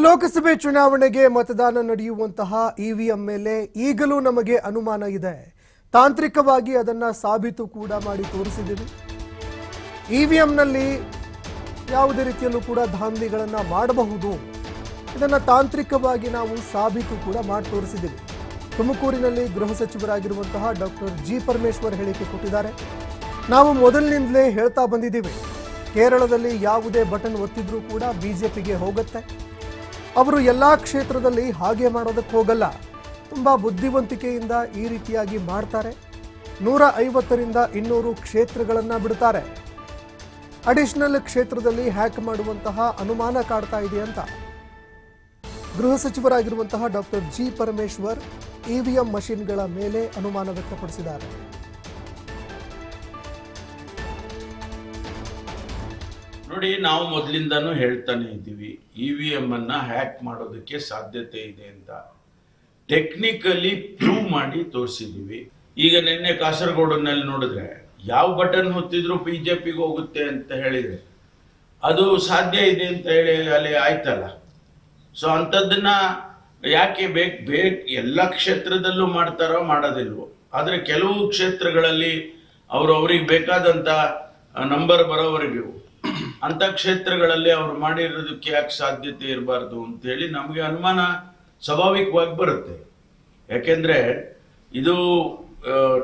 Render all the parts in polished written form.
ಲೋಕಸಭೆ ಚುನಾವಣೆಗೆ ಮತದಾನ ನಡೆಯುವಂತಹ ಇವಿಎಂ ಮೇಲೆ ಈಗಲೂ ನಮಗೆ ಅನುಮಾನ ಇದೆ. ತಾಂತ್ರಿಕವಾಗಿ ಅದನ್ನ ಸಾಬೀತು ಕೂಡ ಮಾಡಿ ತೋರಿಸಿದ್ದೀವಿ. ಇವಿಎಂನಲ್ಲಿ ಯಾವುದೇ ರೀತಿಯಲ್ಲೂ ಕೂಡ ದಾಂಧಲೆಗಳನ್ನು ಮಾಡಬಹುದು. ಇದನ್ನು ತಾಂತ್ರಿಕವಾಗಿ ನಾವು ಸಾಬೀತು ಕೂಡ ಮಾಡಿ ತೋರಿಸಿದ್ದೀವಿ. ತುಮಕೂರಿನಲ್ಲಿ ಗೃಹ ಸಚಿವರಾಗಿರುವಂತಹ ಡಾಕ್ಟರ್ ಜಿ ಪರಮೇಶ್ವರ್ ಹೇಳಿಕೆ ಕೊಟ್ಟಿದ್ದಾರೆ. ನಾವು ಮೊದಲಿನಿಂದಲೇ ಹೇಳ್ತಾ ಬಂದಿದ್ದೀವಿ, ಕೇರಳದಲ್ಲಿ ಯಾವುದೇ ಬಟನ್ ಒತ್ತಿದ್ರೂ ಕೂಡ ಬಿಜೆಪಿಗೆ ಹೋಗುತ್ತೆ. ಅವರು ಎಲ್ಲ ಕ್ಷೇತ್ರದಲ್ಲಿ ಹಾಗೆ ಮಾಡೋದಕ್ಕೆ ಹೋಗಲ್ಲ. ತುಂಬ ಬುದ್ಧಿವಂತಿಕೆಯಿಂದ ಈ ರೀತಿಯಾಗಿ ಮಾಡ್ತಾರೆ. 150ರಿಂದ 200 ಕ್ಷೇತ್ರಗಳನ್ನು ಬಿಡ್ತಾರೆ. ಅಡಿಷನಲ್ ಕ್ಷೇತ್ರದಲ್ಲಿ ಹ್ಯಾಕ್ ಮಾಡುವಂತಹ ಅನುಮಾನ ಕಾಡ್ತಾ ಇದೆ ಅಂತ ಗೃಹ ಸಚಿವರಾಗಿರುವಂತಹ ಡಾಕ್ಟರ್ ಜಿ ಪರಮೇಶ್ವರ್ ಇವಿಎಂ ಮಷಿನ್ಗಳ ಮೇಲೆ ಅನುಮಾನ ವ್ಯಕ್ತಪಡಿಸಿದ್ದಾರೆ. ನೋಡಿ, ನಾವು ಮೊದಲಿಂದನೂ ಹೇಳ್ತಾನೆ ಇದ್ದೀವಿ, ಇವಿಎಂ ಅನ್ನ ಹ್ಯಾಕ್ ಮಾಡೋದಕ್ಕೆ ಸಾಧ್ಯತೆ ಇದೆ ಅಂತ ಟೆಕ್ನಿಕಲಿ ಪ್ರೂವ್ ಮಾಡಿ ತೋರಿಸಿದೀವಿ. ಈಗ ನಿನ್ನೆ ಕಾಸರಗೋಡಿನಲ್ಲಿ ನೋಡಿದ್ರೆ ಯಾವ ಬಟನ್ ಹೊತ್ತಿದ್ರು ಬಿಜೆಪಿಗೆ ಹೋಗುತ್ತೆ ಅಂತ ಹೇಳಿದ್ರೆ ಅದು ಸಾಧ್ಯ ಇದೆ ಅಂತ ಹೇಳಿ ಅಲ್ಲಿ ಆಯ್ತಲ್ಲ. ಸೊ ಅಂಥದ್ದನ್ನ ಯಾಕೆ ಬೇಕು ಎಲ್ಲ ಕ್ಷೇತ್ರದಲ್ಲೂ ಮಾಡ್ತಾರೋ ಮಾಡೋದಿಲ್ವೋ, ಆದರೆ ಕೆಲವು ಕ್ಷೇತ್ರಗಳಲ್ಲಿ ಅವ್ರಿಗೆ ಬೇಕಾದಂಥ ನಂಬರ್ ಬರೋವರೆಗೂ ಅಂಥ ಕ್ಷೇತ್ರಗಳಲ್ಲಿ ಅವ್ರು ಮಾಡಿರೋದಕ್ಕೆ ಯಾಕೆ ಸಾಧ್ಯತೆ ಇರಬಾರ್ದು ಅಂತೇಳಿ ನಮಗೆ ಅನುಮಾನ ಸ್ವಾಭಾವಿಕವಾಗಿ ಬರುತ್ತೆ. ಯಾಕೆಂದರೆ ಇದು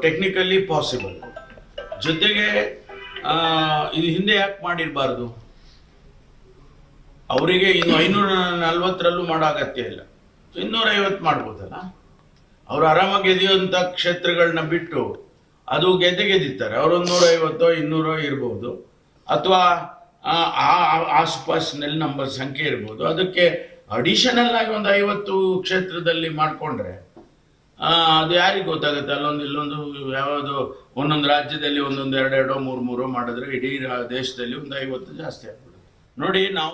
ಟೆಕ್ನಿಕಲಿ ಪಾಸಿಬಲ್. ಜೊತೆಗೆ ಇದು ಹಿಂದೆ ಯಾಕೆ ಮಾಡಿರಬಾರ್ದು? ಅವರಿಗೆ ಇನ್ನು 540ರಲ್ಲೂ ಮಾಡೋ ಅಗತ್ಯ ಇಲ್ಲ, 250 ಮಾಡ್ಬೋದಲ್ಲ. ಅವರು ಆರಾಮಾಗಿ ಗೆದಿಯುವಂಥ ಕ್ಷೇತ್ರಗಳನ್ನ ಬಿಟ್ಟು ಅದು ಗೆದ್ದಿತ್ತಾರೆ. ಅವರೊಂದು 150 200 ಇರ್ಬೋದು, ಅಥವಾ ಆಸುಪಾಸಿನಲ್ಲಿ ನಂಬರ್ ಸಂಖ್ಯೆ ಇರ್ಬೋದು. ಅದಕ್ಕೆ ಅಡಿಷನಲ್ ಆಗಿ ಒಂದು 50 ಕ್ಷೇತ್ರದಲ್ಲಿ ಮಾಡಿಕೊಂಡ್ರೆ ಅದು ಯಾರಿಗೆ ಗೊತ್ತಾಗುತ್ತೆ? ಅಲ್ಲೊಂದು ಇಲ್ಲೊಂದು ಯಾವುದು ಒಂದೊಂದು ರಾಜ್ಯದಲ್ಲಿ ಒಂದೊಂದು 2 3 ಮಾಡಿದ್ರೆ ಇಡೀ ದೇಶದಲ್ಲಿ ಒಂದು 50 ಜಾಸ್ತಿ ಆಗ್ಬಿಡುತ್ತೆ. ನೋಡಿ, ನಾವು